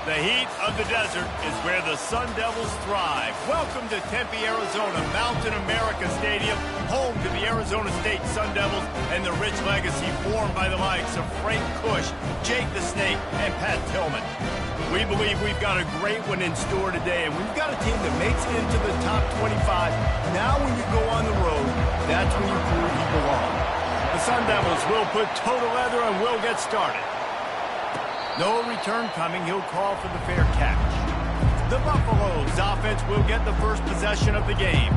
The heat of the desert is where the Sun Devils thrive. Welcome to Tempe, Arizona, Mountain America Stadium, home to the Arizona State Sun Devils and the rich legacy formed by the likes of Frank Kush, Jake the Snake, and Pat Tillman. We believe we've got a great one in store today, and we've got a team that makes it into the top 25. Now when you go on the road, that's when you prove you belong. The Sun Devils will put total leather and will get started. No return coming. He'll call for the fair catch. The Buffaloes offense will get the first possession of the game.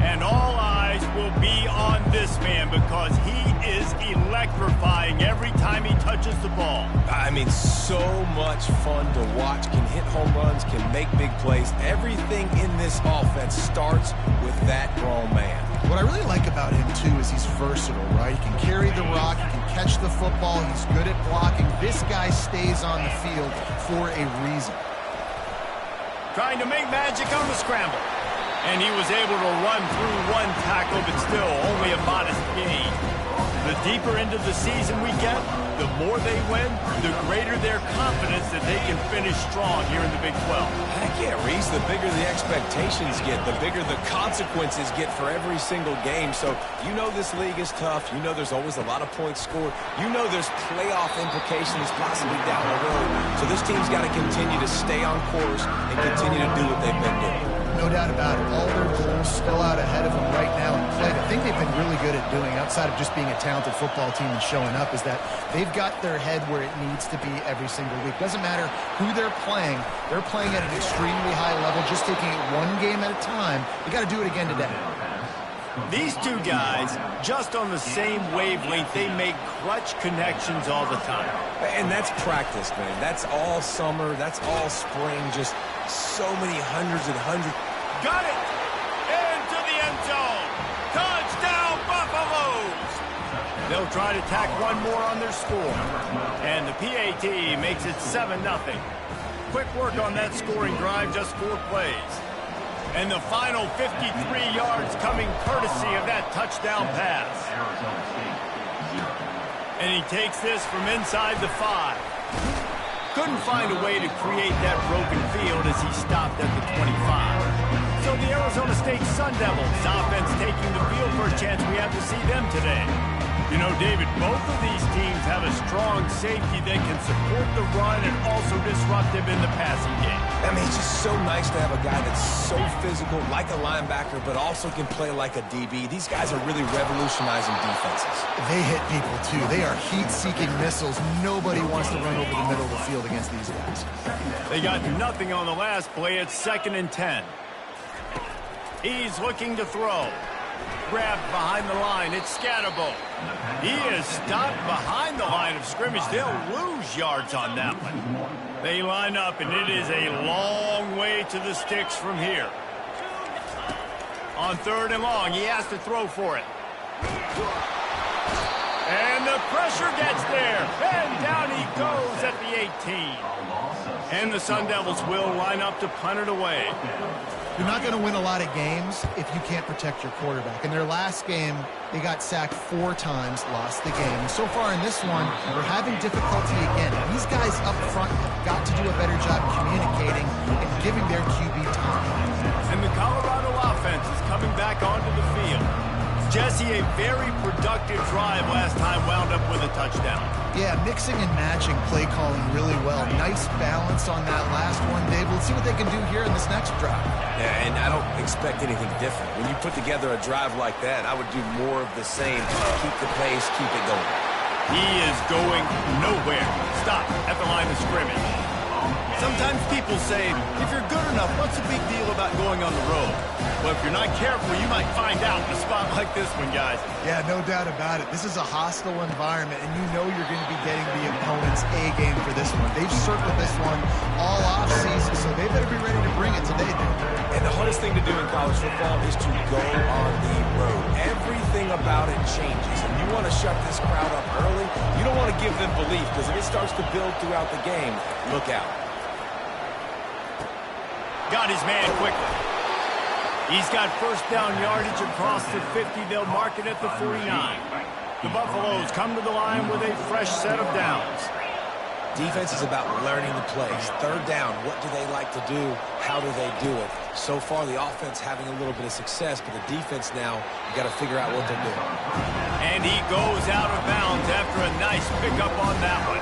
And all eyes will be on this man because he is electrifying every time he touches the ball. I mean, so much fun to watch. Can hit home runs, can make big plays. Everything in this offense starts with that grown man. What I really like about him, too, is he's versatile, right? He can carry the rock, he can catch the football, he's good at blocking. This guy stays on the field for a reason. Trying to make magic on the scramble. And he was able to run through one tackle, but still only a modest gain. The deeper into the season we get, the more they win, the greater their confidence that they can finish strong here in the Big 12. Heck yeah, Reese, the bigger the expectations get, the bigger the consequences get for every single game. So you know this league is tough. You know there's always a lot of points scored. You know there's playoff implications possibly down the road. So this team's got to continue to stay on course and continue to do what they've been doing. No doubt about it. All their goals still out ahead of them right now in play. The thing they've been really good at doing, outside of just being a talented football team and showing up, is that they've got their head where it needs to be every single week. Doesn't matter who they're playing at an extremely high level, just taking it one game at a time. You got to do it again today. These two guys, just on the same wavelength, they make clutch connections all the time. And that's practice, man. That's all summer. That's all spring. Just so many hundreds and hundreds. Got it! Into the end zone. Touchdown, Buffaloes! They'll try to tack one more on their score. And the PAT makes it 7-0. Quick work on that scoring drive, just 4 plays. And the final 53 yards coming courtesy of that touchdown pass. And he takes this from inside the 5. Couldn't find a way to create that broken field as he stopped at the 25. So the Arizona State Sun Devils offense taking the field for a chance we have to see them today. You know, David, both of these teams have a strong safety that can support the run and also disrupt him in the passing game. I mean, it's just so nice to have a guy that's so physical, like a linebacker, but also can play like a DB. These guys are really revolutionizing defenses. They hit people, too. They are heat-seeking missiles. Nobody wants to run over the middle of the field against these guys. They got nothing on the last play. It's 2nd and 10. He's looking to throw. Grabbed behind the line. It's Scatterbo. He is stopped behind the line of scrimmage. They'll lose yards on that one. They line up, and it is a long way to the sticks from here. On 3rd and long, he has to throw for it. And the pressure gets there. And down he goes at the 18. And the Sun Devils will line up to punt it away. You're not going to win a lot of games if you can't protect your quarterback. In their last game, they got sacked 4 times, lost the game. And so far in this one, they're having difficulty again. These guys up front have got to do a better job communicating and giving their QB time. And the Colorado offense is coming back onto the field. Jesse, a very productive drive last time, wound up with a touchdown. Yeah, mixing and matching play calling really well. Nice balance on that last one, Dave. We'll see what they can do here in this next drive. Yeah, and I don't expect anything different. When you put together a drive like that, I would do more of the same. Keep the pace, keep it going. He is going nowhere. Stop at the line of scrimmage. Sometimes people say, if you're good enough, what's the big deal about going on the road? Well, if you're not careful, you might find out in a spot like this one, guys. Yeah, no doubt about it. This is a hostile environment, and you know you're going to be getting the opponent's A game for this one. They've circled this one all offseason, so they better be ready to bring it today, Dave. And the hardest thing to do in college football is to go on the road. Everything about it changes, and you want to shut this crowd up early. You don't want to give them belief, because if it starts to build throughout the game, look out. Got his man quickly. He's got first down yardage across the 50. They'll mark it at the 49. The Buffaloes come to the line with a fresh set of downs. Defense is about learning the plays. Third down, what do they like to do? How do they do it? So far, the offense having a little bit of success, but the defense now, you got to figure out what they're doing. And he goes out of bounds after a nice pickup on that one.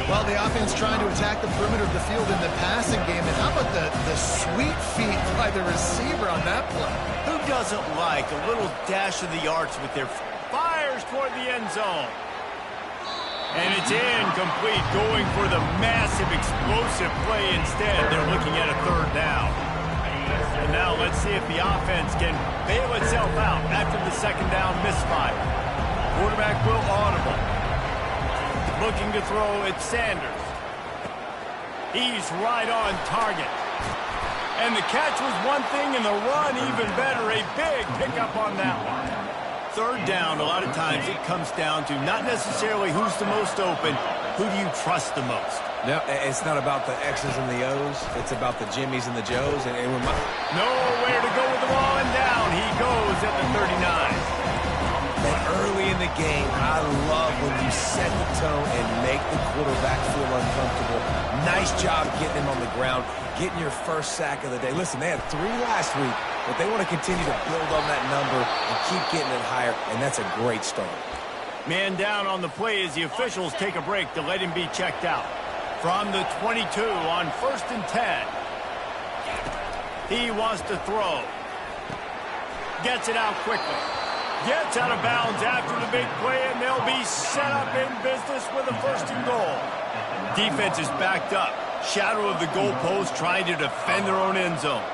Well, the offense trying to attack the perimeter of the field in the passing game. And how about the sweet feet by the receiver on that play? Who doesn't like a little dash of the arts with their fires toward the end zone? And it's incomplete, going for the massive, explosive play instead. They're looking at a third down. And now let's see if the offense can bail itself out after the second down misfire. Quarterback will audible. Looking to throw, it's Sanders. He's right on target. And the catch was one thing, and the run even better. A big pickup on that one. Third down, a lot of times it comes down to not necessarily who's the most open, who do you trust the most? No, it's not about the X's and the O's. It's about the Jimmies and the Joes. And nowhere to go with the ball, and down he goes at the 39. But early in the game, I love when you set the tone and make the quarterback feel uncomfortable. Nice job getting him on the ground, getting your first sack of the day. Listen, they had 3 last week, but they want to continue to build on that number and keep getting it higher, and that's a great start. Man down on the play as the officials take a break to let him be checked out. From the 22 on 1st and 10. He wants to throw. Gets it out quickly. Gets out of bounds after the big play, and they'll be set up in business with a 1st and goal. Defense is backed up. Shadow of the goalpost trying to defend their own end zone.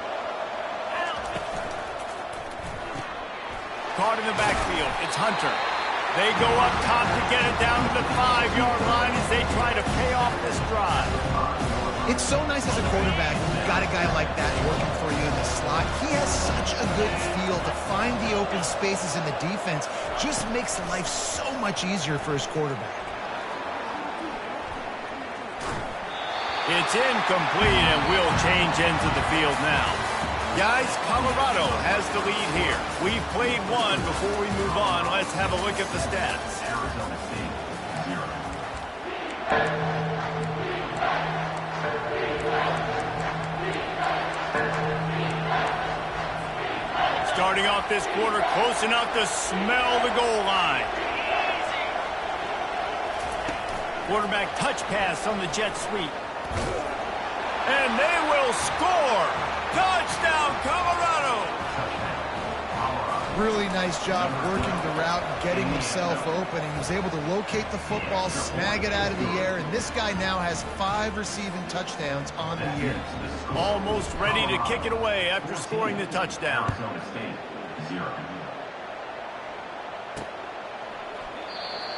Caught in the backfield. It's Hunter. They go up top to get it down to the 5-yard line as they try to pay off this drive. It's so nice as a quarterback when you've got a guy like that working for you in the slot. He has such a good feel to find the open spaces in the defense. Just makes life so much easier for his quarterback. It's incomplete, and we'll change ends of the field now. Guys, Colorado has the lead here. We've played one. Before we move on, let's have a look at the stats. Arizona State, 0. Starting off this quarter, close enough to smell the goal line. Quarterback touch pass on the jet sweep. And they will score! Touchdown, Colorado! Really nice job working the route and getting himself open. He was able to locate the football, snag it out of the air, and this guy now has 5 receiving touchdowns on the year. Almost ready to kick it away after scoring the touchdown.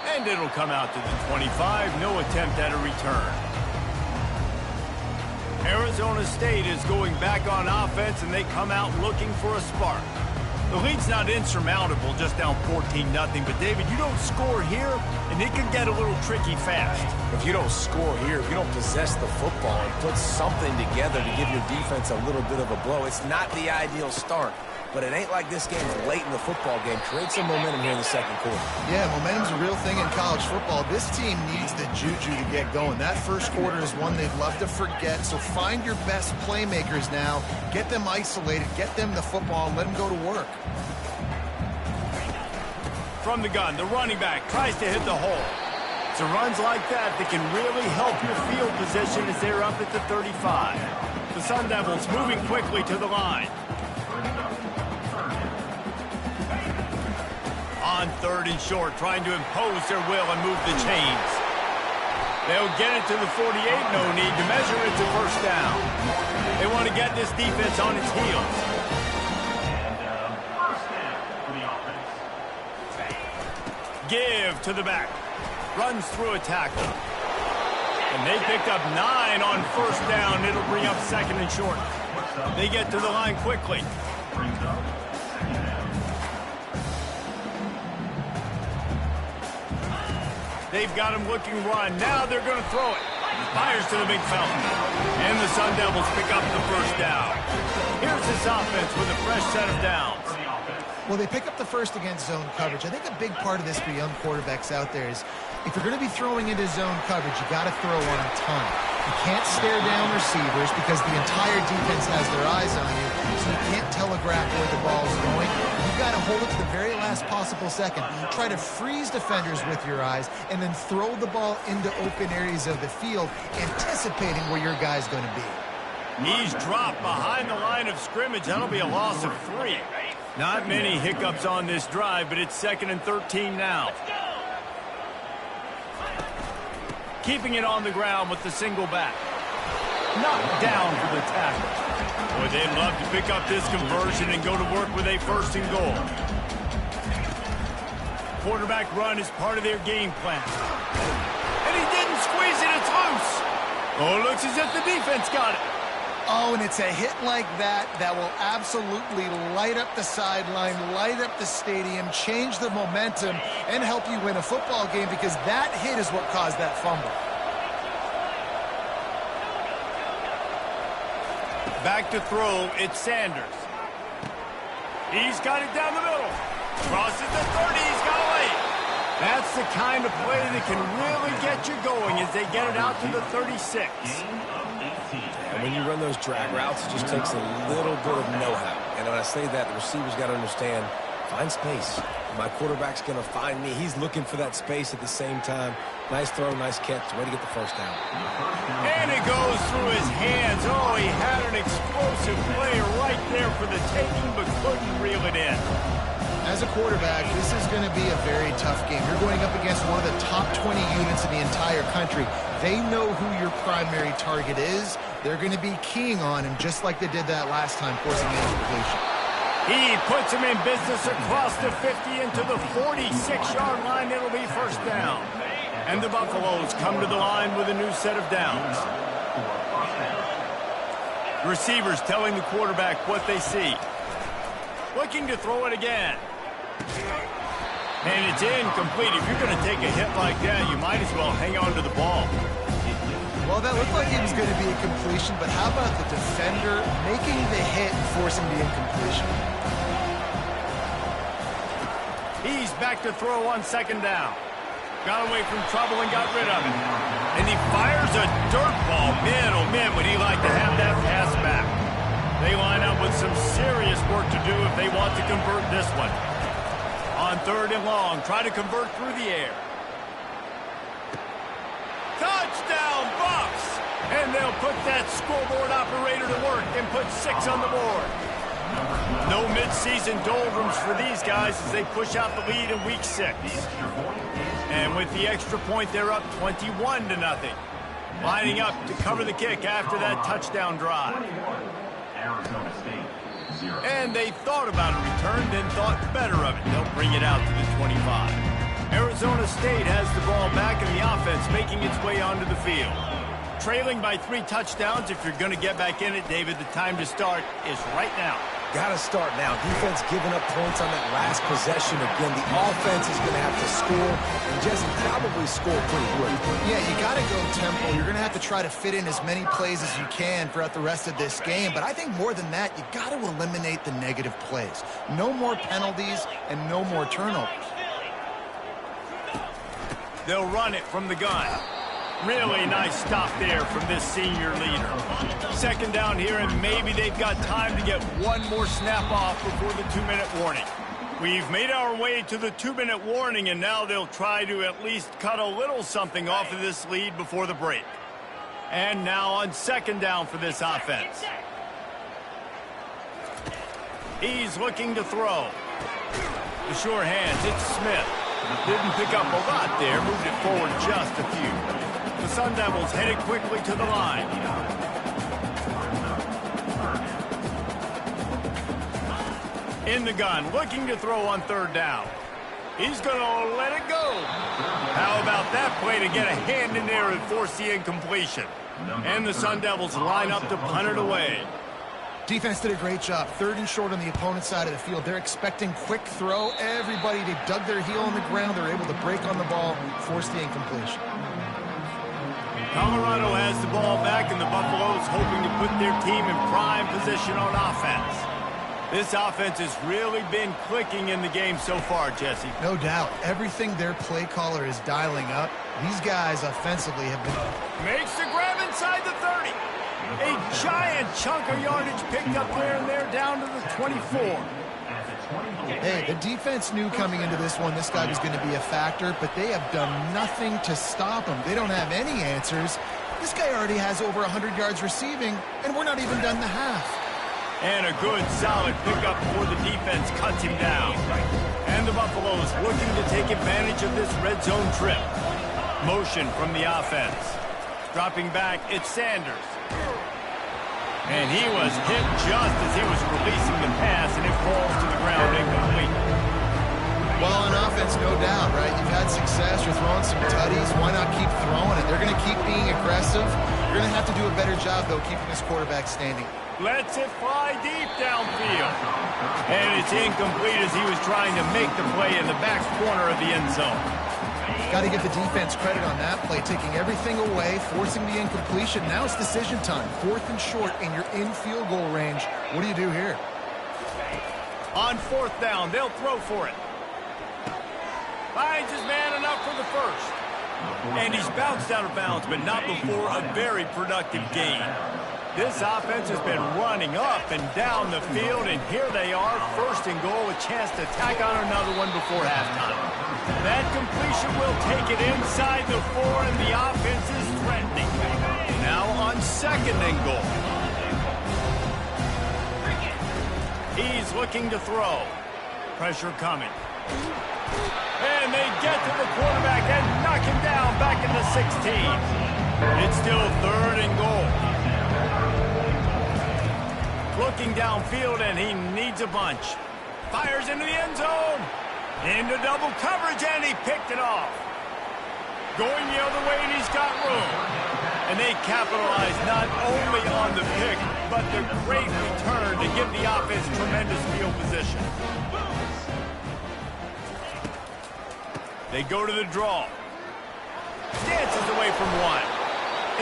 And it'll come out to the 25. No attempt at a return. Arizona State is going back on offense, and they come out looking for a spark. The lead's not insurmountable, just down 14-0. But, David, you don't score here, and it can get a little tricky fast. If you don't score here, if you don't possess the football and put something together to give your defense a little bit of a blow, it's not the ideal start. But it ain't like this game's late in the football game. Create some momentum here in the second quarter. Yeah, momentum's a real thing in college football. This team needs the juju to get going. That first quarter is one they'd love to forget. So find your best playmakers now. Get them isolated. Get them the football and let them go to work. From the gun, the running back tries to hit the hole. It's runs like that that can really help your field position as they're up at the 35. The Sun Devils moving quickly to the line. On 3rd and short, trying to impose their will and move the chains. They'll get it to the 48. No need to measure it to 1st down. They want to get this defense on its heels. Give to the back. Runs through a tackle. And they picked up 9 on 1st down. It'll bring up 2nd and short. They get to the line quickly. They've got him looking run. Now they're going to throw it. Fires to the big fountain. And the Sun Devils pick up the 1st down. Here's this offense with a fresh set of downs. Well, they pick up the first against zone coverage. I think a big part of this for young quarterbacks out there is if you're going to be throwing into zone coverage, you got to throw on time. You can't stare down receivers because the entire defense has their eyes on you, so you can't telegraph where the ball is going. You've got to hold it to the very last possible second. Try to freeze defenders with your eyes and then throw the ball into open areas of the field, anticipating where your guy's going to be. He's dropped behind the line of scrimmage. That'll be a loss of 3. Not many hiccups on this drive, but it's 2nd and 13 now. Keeping it on the ground with the single back. Knocked down for the tackle. Boy, they'd love to pick up this conversion and go to work with a 1st and goal. Quarterback run is part of their game plan. And he didn't squeeze it. It's loose. Oh, it looks as if the defense got it. Oh, and it's a hit like that that will absolutely light up the sideline, light up the stadium, change the momentum, and help you win a football game, because that hit is what caused that fumble. Back to throw, it's Sanders. He's got it down the middle. Crosses the 30, he's got it late. That's the kind of play that can really get you going as they get it out to the 36. And when you run those drag routes, it just takes a little bit of know-how. And when I say that, the receiver's got to understand, find space. My quarterback's going to find me. He's looking for that space at the same time. Nice throw, nice catch. Way to get the 1st down. And it goes through his hands. Oh, he had an explosive play right there for the taking, but couldn't reel it in. As a quarterback, this is going to be a very tough game. You're going up against one of the top 20 units in the entire country. They know who your primary target is. They're going to be keying on him, just like they did that last time, forcing the incompletion. He puts him in business across the 50 into the 46-yard line. It'll be 1st down. And the Buffaloes come to the line with a new set of downs. Receivers telling the quarterback what they see. Looking to throw it again. And it's incomplete. If you're going to take a hit like that, you might as well hang on to the ball. Well, that looked like it was going to be a completion, but how about the defender making the hit and forcing the incompletion? He's back to throw on 2nd down. Got away from trouble and got rid of it. And he fires a dirt ball. Man, oh man, would he like to have that pass back. They line up with some serious work to do if they want to convert this one. On 3rd and long, try to convert through the air. Touchdown, Bucks! And they'll put that scoreboard operator to work and put 6 on the board. No midseason doldrums for these guys as they push out the lead in week 6. And with the extra point, they're up 21-0. Lining up to cover the kick after that touchdown drive. And they thought about a return, then thought better of it. They'll bring it out to the 25. Arizona State has the ball back and the offense making its way onto the field. Trailing by 3 touchdowns. If you're going to get back in it, David, the time to start is right now. Got to start now. Defense giving up points on that last possession. Again, the offense is going to have to score and just probably score pretty quick. Yeah, you got to go tempo. You're going to have to try to fit in as many plays as you can throughout the rest of this game. But I think more than that, you got to eliminate the negative plays. No more penalties and no more turnovers. They'll run it from the gun. Really nice stop there from this senior leader. 2nd down here, and maybe they've got time to get one more snap off before the 2-minute warning. We've made our way to the 2-minute warning, and now they'll try to at least cut a little something off of this lead before the break. And now on 2nd down for this offense. He's looking to throw. The sure hands, it's Smith. Didn't pick up a lot there, moved it forward just a few. The Sun Devils headed quickly to the line. In the gun, looking to throw on 3rd down. He's going to let it go. How about that play to get a hand in there and force the incompletion? And the Sun Devils line up to punt it away. Defense did a great job. 3rd and short on the opponent's side of the field. They're expecting quick throw. Everybody, they dug their heel on the ground. They're able to break on the ball, force the incompletion. Colorado has the ball back, and the Buffaloes hoping to put their team in prime position on offense. This offense has really been clicking in the game so far, Jesse. No doubt. Everything their play caller is dialing up, these guys offensively have been... Makes the grab inside the 30. A giant chunk of yardage picked up there, and they're down to the 24. Hey, the defense knew coming into this one this guy was going to be a factor, but they have done nothing to stop him. They don't have any answers. This guy already has over 100 yards receiving, and we're not even done the half. And a good, solid pickup before the defense cuts him down. And the Buffaloes looking to take advantage of this red zone trip. Motion from the offense. Dropping back, it's Sanders. And he was hit just as he was releasing the pass, and it falls to the ground incomplete. Well, on offense, no doubt, right? You've had success. You're throwing some tutties. Why not keep throwing it? They're going to keep being aggressive. You're going to have to do a better job, though, keeping this quarterback standing. Lets it fly deep downfield. And it's incomplete as he was trying to make the play in the back corner of the end zone. Got to give the defense credit on that play, taking everything away, forcing the incompletion. Now it's decision time. 4th and short, and you're in field goal range. What do you do here? On 4th down, they'll throw for it. Finds his man enough for the first. And he's bounced out of bounds, but not before a very productive gain. This offense has been running up and down the field, and here they are, 1st and goal, a chance to tack on another one before halftime. That completion will take it inside the 4, and the offense is threatening. Now on 2nd and goal. He's looking to throw. Pressure coming. And they get to the quarterback and knock him down back in the 16. It's still 3rd and goal. Looking downfield, and he needs a bunch. Fires into the end zone. Into double coverage, and he picked it off. Going the other way, and he's got room. And they capitalize not only on the pick, but the great return to give the offense tremendous field position. They go to the draw. Dances away from one.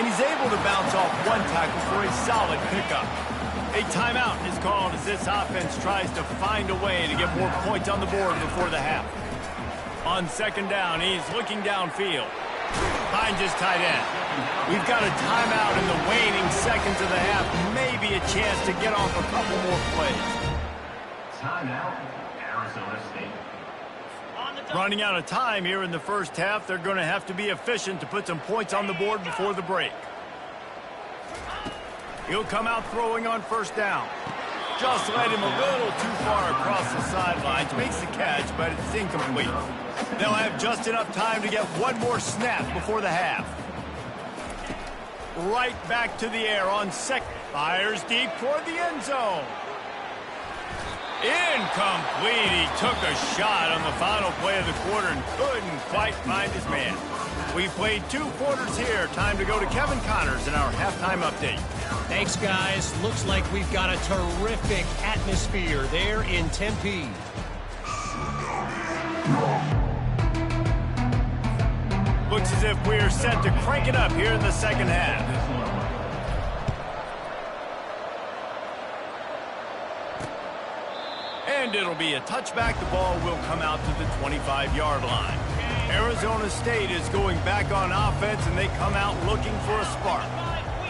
And he's able to bounce off one tackle for a solid pickup. A timeout is called as this offense tries to find a way to get more points on the board before the half. On 2nd down, he's looking downfield. Finds his tight end. We've got a timeout in the waning seconds of the half. Maybe a chance to get off a couple more plays. Timeout, Arizona State. Running out of time here in the first half. They're going to have to be efficient to put some points on the board before the break. He'll come out throwing on 1st down. Just led him a little too far across the sidelines. Makes the catch, but it's incomplete. They'll have just enough time to get one more snap before the half. Right back to the air on 2nd. Fires deep toward the end zone. Incomplete. He took a shot on the final play of the quarter and couldn't quite find his man. We played 2 quarters here. Time to go to Kevin Connors in our halftime update. Thanks, guys. Looks like we've got a terrific atmosphere there in Tempe. Looks as if we're set to crank it up here in the second half. And it'll be a touchback. The ball will come out to the 25-yard line. Arizona State is going back on offense, and they come out looking for a spark.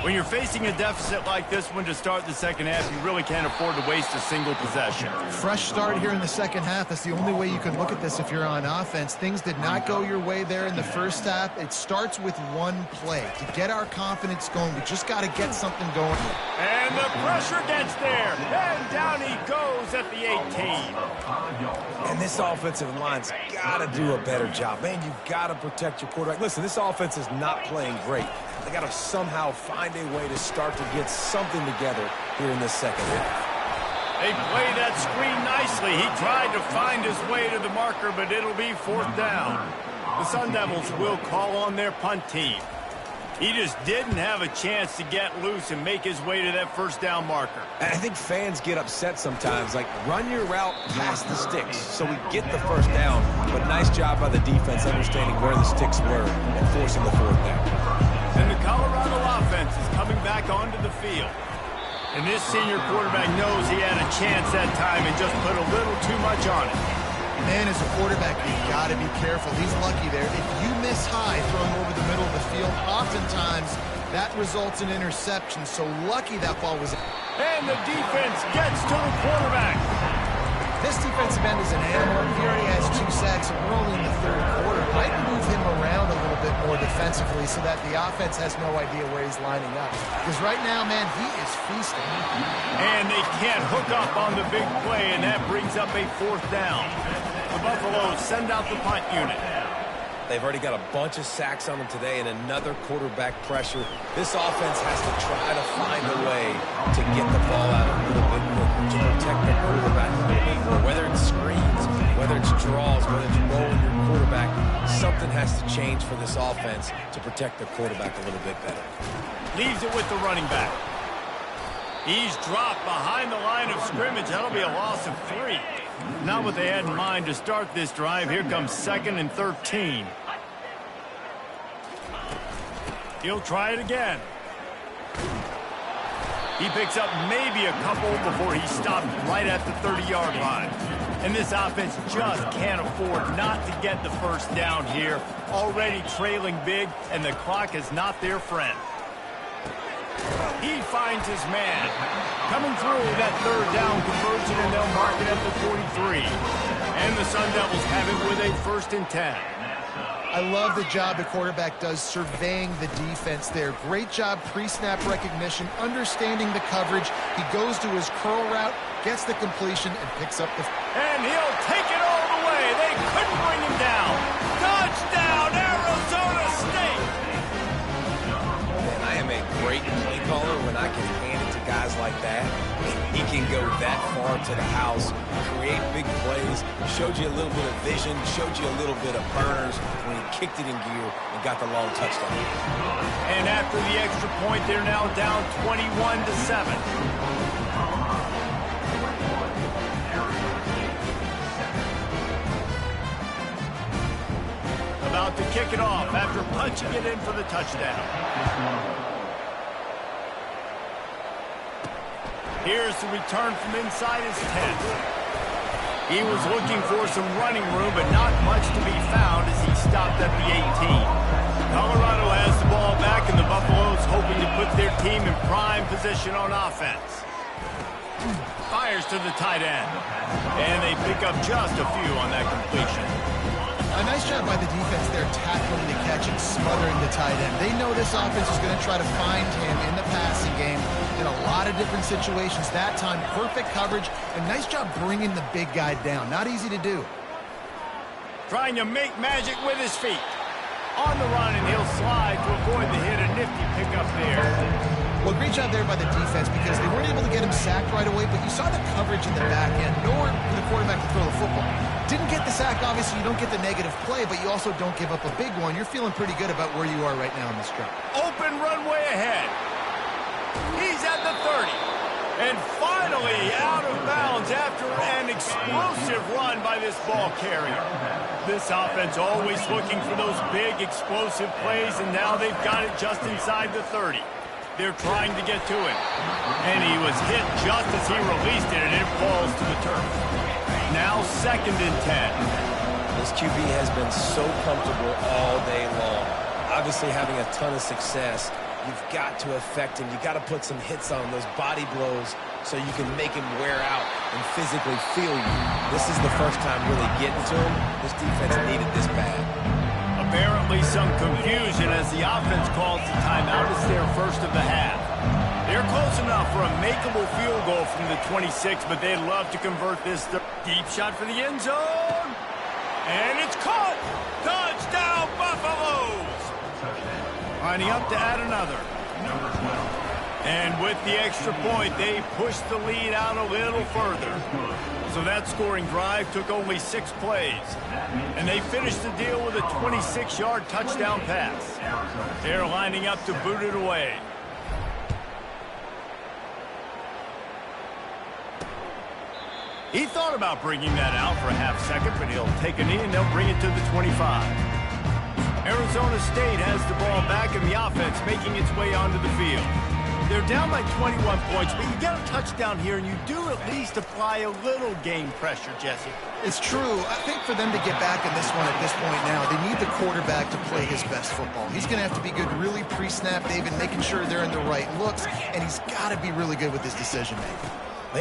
When you're facing a deficit like this one to start the second half, you really can't afford to waste a single possession. Fresh start here in the second half. That's the only way you can look at this if you're on offense. Things did not go your way there in the first half. It starts with one play. To get our confidence going, we just got to get something going. And the pressure gets there. And down he goes at the 18. And this offensive line's got to do a better job. Man, you've got to protect your quarterback. Listen, this offense is not playing great. They got to somehow find a way to start to get something together here in this second half. They play that screen nicely. He tried to find his way to the marker, but it'll be 4th down. The Sun Devils will call on their punt team. He just didn't have a chance to get loose and make his way to that 1st down marker. And I think fans get upset sometimes, like run your route past the sticks so we get the 1st down. But nice job by the defense understanding where the sticks were and forcing the 4th down. And the Colorado offense is coming back onto the field. And this senior quarterback knows he had a chance that time and just put a little too much on it. Man, as a quarterback, you've got to be careful. He's lucky there. If you miss high throwing over the middle of the field, oftentimes that results in interception. So lucky that ball was. And the defense gets to the quarterback. This defensive end is an animal. He already has 2 sacks, and we're only in the third quarter. Might move him around a little bit more defensively so that the offense has no idea where he's lining up. Because right now, man, he is feasting. And they can't hook up on the big play, and that brings up a 4th down. The Buffaloes send out the punt unit. They've already got a bunch of sacks on them today and another quarterback pressure. This offense has to try to find a way to get the ball out a little bit quicker, to protect the quarterback a little bit more. Whether it's screens, whether it's draws, whether it's rolling your quarterback, something has to change for this offense to protect the quarterback a little bit better. Leaves it with the running back. He's dropped behind the line of scrimmage. That'll be a loss of 3. Not what they had in mind to start this drive. Here comes 2nd and 13. He'll try it again. He picks up maybe a couple before he stopped right at the 30-yard line. And this offense just can't afford not to get the first down here. Already trailing big, and the clock is not their friend. He finds his man. Coming through that 3rd down conversion, and they'll mark it at the 43. And the Sun Devils have it with a 1st and 10. I love the job the quarterback does surveying the defense there. Great job pre-snap recognition, understanding the coverage. He goes to his curl route, gets the completion, and picks up the... And he'll take it all the way. They couldn't bring him down. Touchdown, Arizona State! And I am a great play caller when I can hand it to guys like that. He can go that far to the house, create big plays, showed you a little bit of vision, showed you a little bit of burners when he kicked it in gear and got the long touchdown. And after the extra point, they're now down 21-7. About to kick it off after punching it in for the touchdown. Here's the return from inside his 10. He was looking for some running room, but not much to be found as he stopped at the 18. Colorado has the ball back, and the Buffaloes hoping to put their team in prime position on offense. Fires to the tight end, and they pick up just a few on that completion. A nice job by the defense there, tackling the catch and smothering the tight end. They know this offense is going to try to find him in the passing game in a lot of different situations. That time, perfect coverage, and nice job bringing the big guy down. Not easy to do. Trying to make magic with his feet. On the run, and he'll slide to avoid the hit. A nifty pickup there. Well, great job there by the defense because they weren't able to get him sacked right away, but you saw the coverage in the back end. Nowhere for the quarterback to throw the football. Didn't get the sack, obviously. You don't get the negative play, but you also don't give up a big one. You're feeling pretty good about where you are right now in this drive. Open runway ahead. He's at the 30. And finally out of bounds after an explosive run by this ball carrier. This offense always looking for those big explosive plays, and now they've got it just inside the 30. They're trying to get to him. And he was hit just as he released it, and it falls to the turf. Now 2nd and 10. This QB has been so comfortable all day long. Obviously having a ton of success. You've got to affect him. You've got to put some hits on him, those body blows, so you can make him wear out and physically feel you. This is the first time really getting to him. This defense needed this bad. Apparently some confusion as the offense calls the timeout. It's their first of the half. They're close enough for a makeable field goal from the 26, but they'd love to convert this. Deep shot for the end zone. And it's caught. Touchdown, Buffaloes. Lining up to add another. And with the extra point, they push the lead out a little further. So that scoring drive took only 6 plays. And they finished the deal with a 26-yard touchdown pass. They're lining up to boot it away. He thought about bringing that out for a half second, but he'll take a knee and they'll bring it to the 25. Arizona State has the ball back and the offense making its way onto the field. They're down by 21 points, but you get a touchdown here, and you do at least apply a little game pressure, Jesse. It's true. I think for them to get back in this one at this point now, they need the quarterback to play his best football. He's going to have to be good really pre-snap, David, making sure they're in the right looks, and he's got to be really good with his decision-making.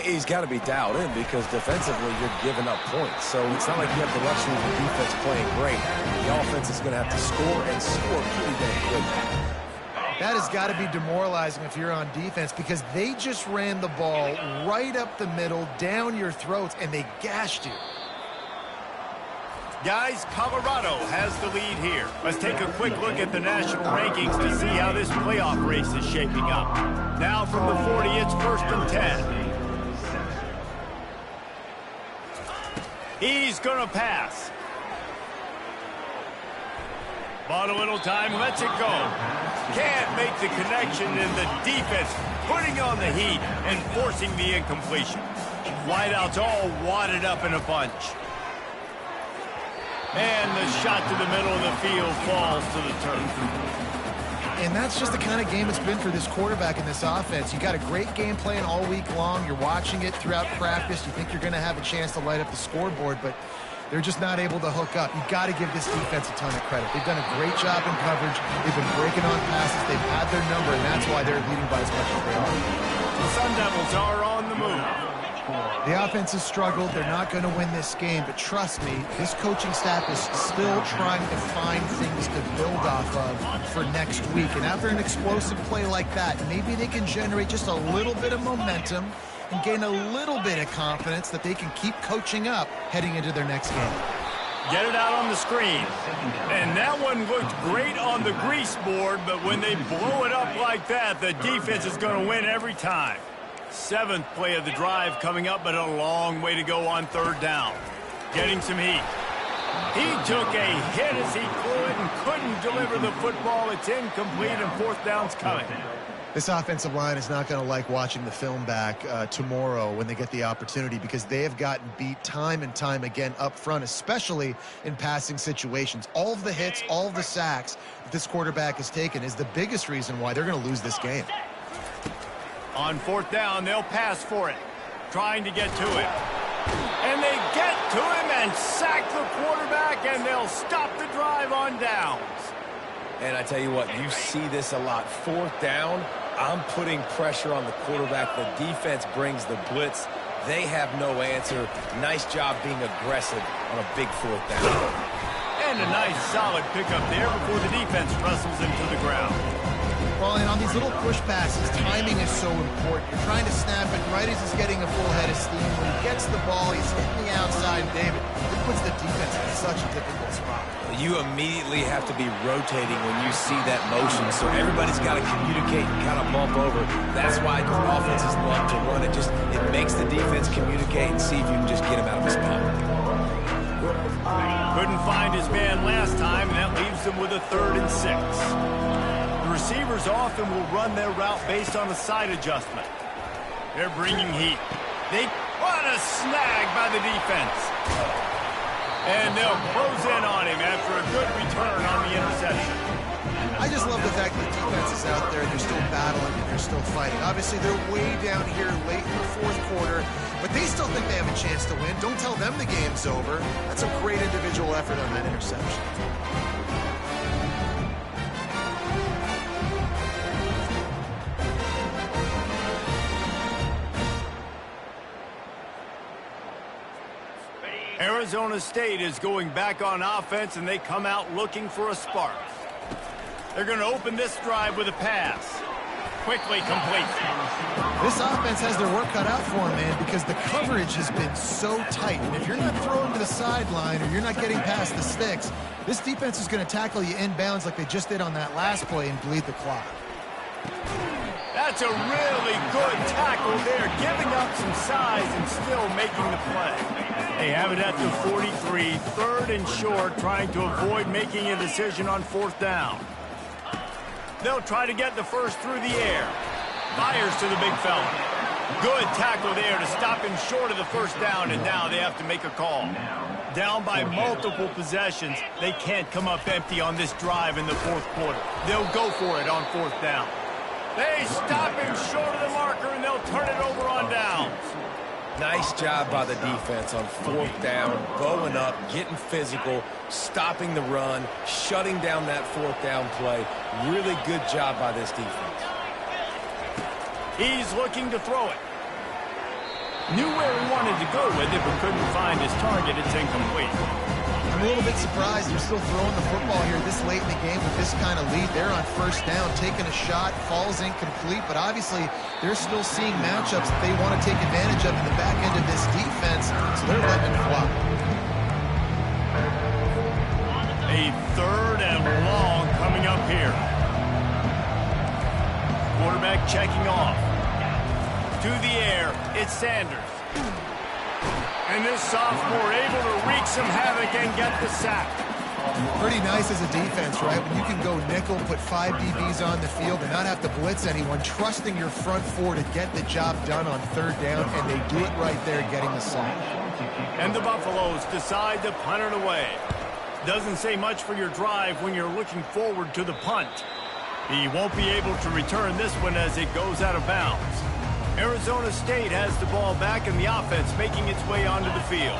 He's got to be dialed in because defensively you're giving up points. So it's not like you have the luxury of the defense playing great. The offense is going to have to score and score pretty damn quick. That has got to be demoralizing if you're on defense because they just ran the ball right up the middle, down your throats, and they gashed you. Guys, Colorado has the lead here. Let's take a quick look at the national rankings to see how this playoff race is shaping up. Now from the 40, it's 1st and 10. He's going to pass. Bought a little time, lets it go. Can't make the connection, and the defense putting on the heat and forcing the incompletion. Wideouts all wadded up in a bunch. And the shot to the middle of the field falls to the turf. And that's just the kind of game it's been for this quarterback in this offense. You got a great game plan all week long. You're watching it throughout practice. You think you're going to have a chance to light up the scoreboard, but they're just not able to hook up. You've got to give this defense a ton of credit. They've done a great job in coverage. They've been breaking on passes. They've had their number, and that's why they're leading by as much as they are. The Sun Devils are on the move. The offense has struggled. They're not going to win this game, but trust me, this coaching staff is still trying to find things to build off of for next week. And after an explosive play like that, maybe they can generate just a little bit of momentum and gain a little bit of confidence that they can keep coaching up heading into their next game. Get it out on the screen. And that one looked great on the grease board, but when they blow it up like that, the defense is going to win every time. 7th play of the drive coming up, but a long way to go on 3rd down. Getting some heat. He took a hit as he could and couldn't deliver the football. It's incomplete, and 4th down's coming. This offensive line is not going to like watching the film back tomorrow when they get the opportunity because they have gotten beat time and time again up front, especially in passing situations. All of the hits, all of the sacks that this quarterback has taken is the biggest reason why they're going to lose this game. On 4th down, they'll pass for it, trying to get to him. And they get to him and sack the quarterback, and they'll stop the drive on downs. And I tell you what, you see this a lot. 4th down, I'm putting pressure on the quarterback. The defense brings the blitz. They have no answer. Nice job being aggressive on a big 4th down. And a nice solid pickup there before the defense wrestles him to the ground. Well, and on these little push passes, timing is so important. You're trying to snap it right as he's getting a full head of steam. When he gets the ball, he's hitting the outside. David, it puts the defense in such a difficult spot. You immediately have to be rotating when you see that motion, so everybody's got to communicate and kind of bump over. That's why the offenses love to run it. It makes the defense communicate and see if you can just get him out of his pocket. Couldn't find his man last time, and that leaves them with a 3rd and 6. The receivers often will run their route based on a side adjustment. They're bringing heat. What a snag by the defense. And they'll close in on him after a good return on the interception. I just love the fact that the defense is out there. They're still battling and they're still fighting. Obviously, they're way down here late in the 4th quarter, but they still think they have a chance to win. Don't tell them the game's over. That's a great individual effort on that interception. Arizona State is going back on offense, and they come out looking for a spark. They're going to open this drive with a pass. Quickly complete. This offense has their work cut out for them, man, because the coverage has been so tight. And if you're not throwing to the sideline or you're not getting past the sticks, this defense is going to tackle you inbounds like they just did on that last play and bleed the clock. That's a really good tackle there, giving up some size and still making the play. They have it at the 43, 3rd and short, trying to avoid making a decision on 4th down. They'll try to get the first through the air. Fires to the big fella. Good tackle there to stop him short of the 1st down, and now they have to make a call. Down by multiple possessions, they can't come up empty on this drive in the 4th quarter. They'll go for it on 4th down. They stop him short of the marker, and they'll turn it over on downs. Nice job by the defense on 4th down, bowing up, getting physical, stopping the run, shutting down that 4th down play. Really good job by this defense. He's looking to throw it. Knew where he wanted to go with it, but couldn't find his target. It's incomplete. I'm a little bit surprised they're still throwing the football here this late in the game with this kind of lead. They're on 1st down, taking a shot, falls incomplete, but obviously they're still seeing matchups that they want to take advantage of in the back end of this defense, so they're letting it flop. A 3rd and long coming up here. Quarterback checking off. To the air, it's Sanders. And this sophomore able to wreak some havoc and get the sack. Pretty nice as a defense, right? When you can go nickel, put 5 DBs on the field and not have to blitz anyone, trusting your front 4 to get the job done on 3rd down, and they do it right there, getting the sack. And the Buffaloes decide to punt it away. Doesn't say much for your drive when you're looking forward to the punt. He won't be able to return this one as it goes out of bounds. Arizona State has the ball back and the offense making its way onto the field.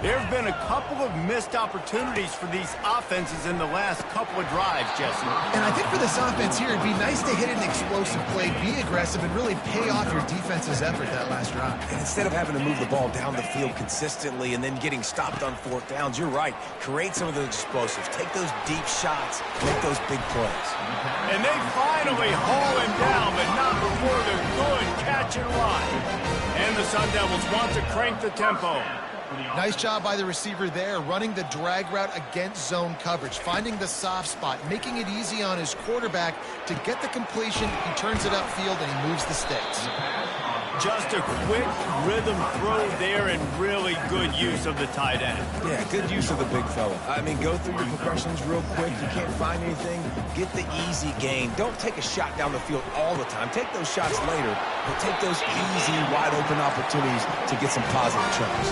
There have been a couple of missed opportunities for these offenses in the last couple of drives, Jesse. And I think for this offense here, it'd be nice to hit an explosive play, be aggressive, and really pay off your defense's effort that last drive. And instead of having to move the ball down the field consistently and then getting stopped on 4th downs, you're right. Create some of those explosives. Take those deep shots. Make those big plays. And they finally haul him down, but not before the good catch and run. And the Sun Devils want to crank the tempo. Nice job by the receiver there, running the drag route against zone coverage, finding the soft spot, making it easy on his quarterback to get the completion. He turns it upfield, and he moves the sticks. Just a quick rhythm throw there and really good use of the tight end. Yeah, good use of the big fella. I mean, go through your progressions real quick. You can't find anything, get the easy gain. Don't take a shot down the field all the time. Take those shots later, but take those easy, wide-open opportunities to get some positive chunks.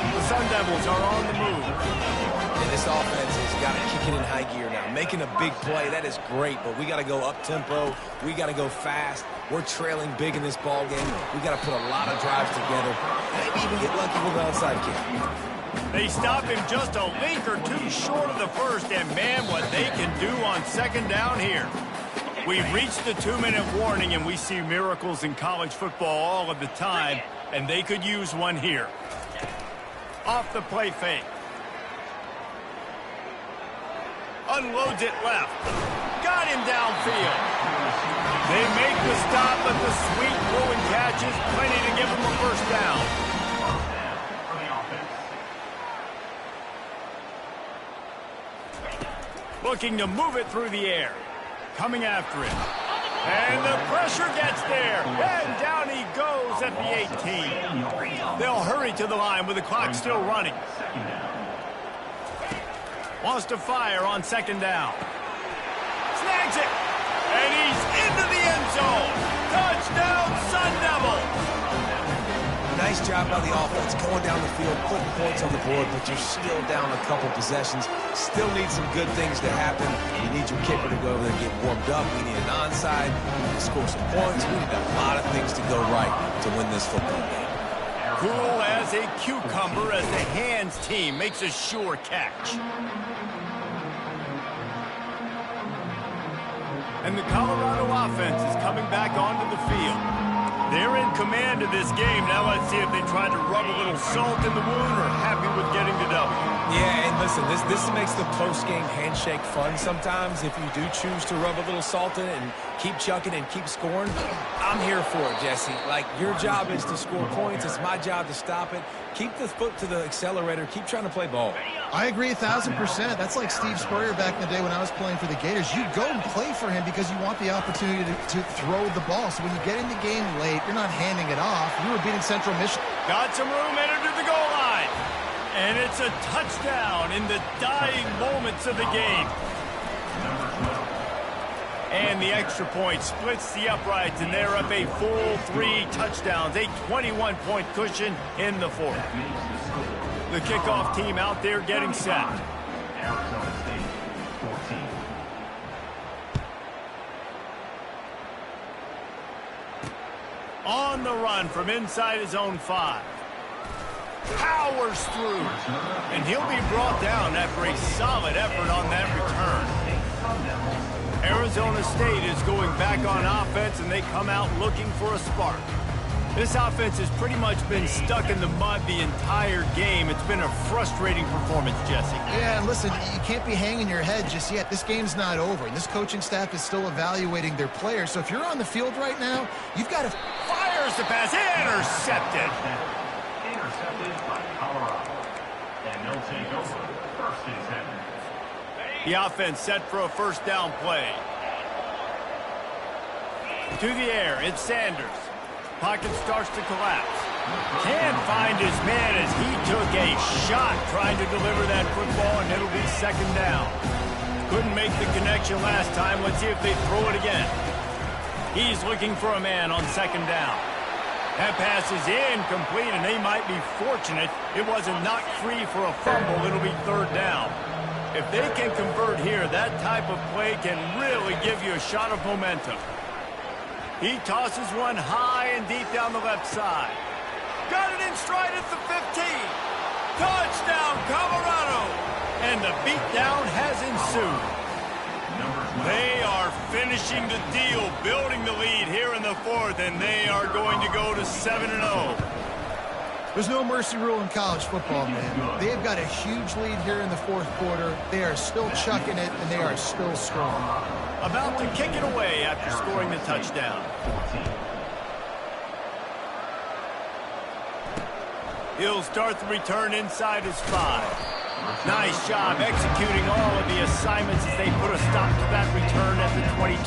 The Sun Devils are on the move. And this offense has got to kick it in high gear now. Making a big play, that is great, but we got to go up-tempo. We got to go fast. We're trailing big in this ball game. We got to put a lot of drives together. Maybe even get lucky with an onside kick. They stop him just a link or two short of the first, and man, what they can do on 2nd down here. We've reached the 2-minute warning, and we see miracles in college football all of the time, and they could use one here. Off the play fake. Unloads it left. Got him downfield. They make the stop, but the sweet throw and catch is plenty to give them a 1st down. Looking to move it through the air. Coming after it. And the pressure gets there. And down he goes at the 18. They'll hurry to the line with the clock still running. Wants to fire on 2nd down. Snags it. And he's into the end zone. Touchdown, Sun Devils. Nice job by the offense going down the field, putting points on the board, but you're still down a couple possessions. Still need some good things to happen. You need your kicker to go over there and get warmed up. We need an onside. We need to score some points. We need a lot of things to go right to win this football game. Cool as a cucumber as the hands team makes a sure catch. And the Colorado offense is coming back onto the field. They're in command of this game. Now let's see if they try to rub a little salt in the wound or happy with getting the W. Yeah, and listen, this makes the post-game handshake fun sometimes if you do choose to rub a little salt in it and keep chucking and keep scoring. I'm here for it, Jesse. Like, your job is to score points. It's my job to stop it. Keep the foot to the accelerator. Keep trying to play ball. I agree 1,000%. That's like Steve Spurrier back in the day when I was playing for the Gators. You go and play for him because you want the opportunity to throw the ball. So when you get in the game late, you're not handing it off. We were beating Central Michigan. Got some room, entered to the goal line. And it's a touchdown in the dying moments of the game. And the extra point splits the uprights, and they're up a full 3 touchdowns, a 21-point cushion in the 4th. The kickoff team out there getting set. Arizona State 14. On the run from inside his own 5. Powers through. And he'll be brought down after a solid effort on that return. Arizona State is going back on offense, and they come out looking for a spark. This offense has pretty much been stuck in the mud the entire game. It's been a frustrating performance, Jesse. Yeah, and listen, you can't be hanging your head just yet. This game's not over, and this coaching staff is still evaluating their players. So if you're on the field right now, you've got to... Fires the pass. Intercepted. Intercepted by Colorado. And they'll take over 1st and 10. The offense set for a first down play. To the air, it's Sanders. Pocket starts to collapse. Can't find his man as he took a shot trying to deliver that football, and it'll be 2nd down. Couldn't make the connection last time. Let's see if they throw it again. He's looking for a man on 2nd down. That pass is incomplete, and they might be fortunate it wasn't knocked free for a fumble. It'll be 3rd down. If they can convert here, that type of play can really give you a shot of momentum. He tosses one high and deep down the left side. Got it in stride at the 15. Touchdown, Colorado. And the beatdown has ensued. They are finishing the deal, building the lead here in the 4th, and they are going to go to 7-0. There's no mercy rule in college football, man. They've got a huge lead here in the 4th quarter. They are still chucking it, and they are still strong. About to kick it away after scoring the touchdown. He'll start the return inside his 5. Nice job executing all of the assignments as they put a stop to that return at the 22.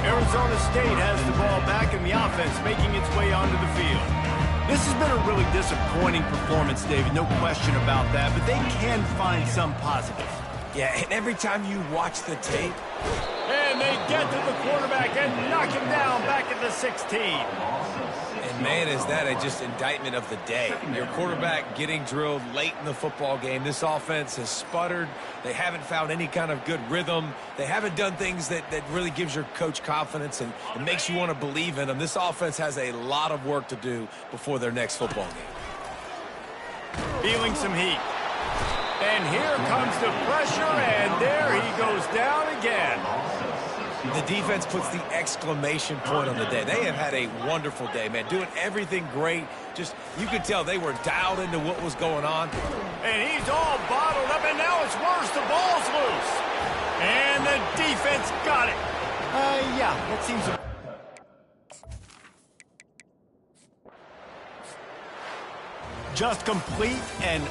Arizona State has the ball back in the offense, making its way onto the field. This has been a really disappointing performance, David, no question about that, but they can find some positives. Yeah, and every time you watch the tape... And they get to the quarterback and knock him down back at the 16. And man, is that just indictment of the day. Your quarterback getting drilled late in the football game. This offense has sputtered. They haven't found any kind of good rhythm. They haven't done things that really gives your coach confidence and it makes you want to believe in them. This offense has a lot of work to do before their next football game. Feeling some heat. And here comes the pressure, and there he goes down again. The defense puts the exclamation point on the day. They have had a wonderful day, man. Doing everything great. Just, you could tell they were dialed into what was going on. And he's all bottled up, and now it's worse. The ball's loose. And the defense got it. Yeah, that seems... Just complete and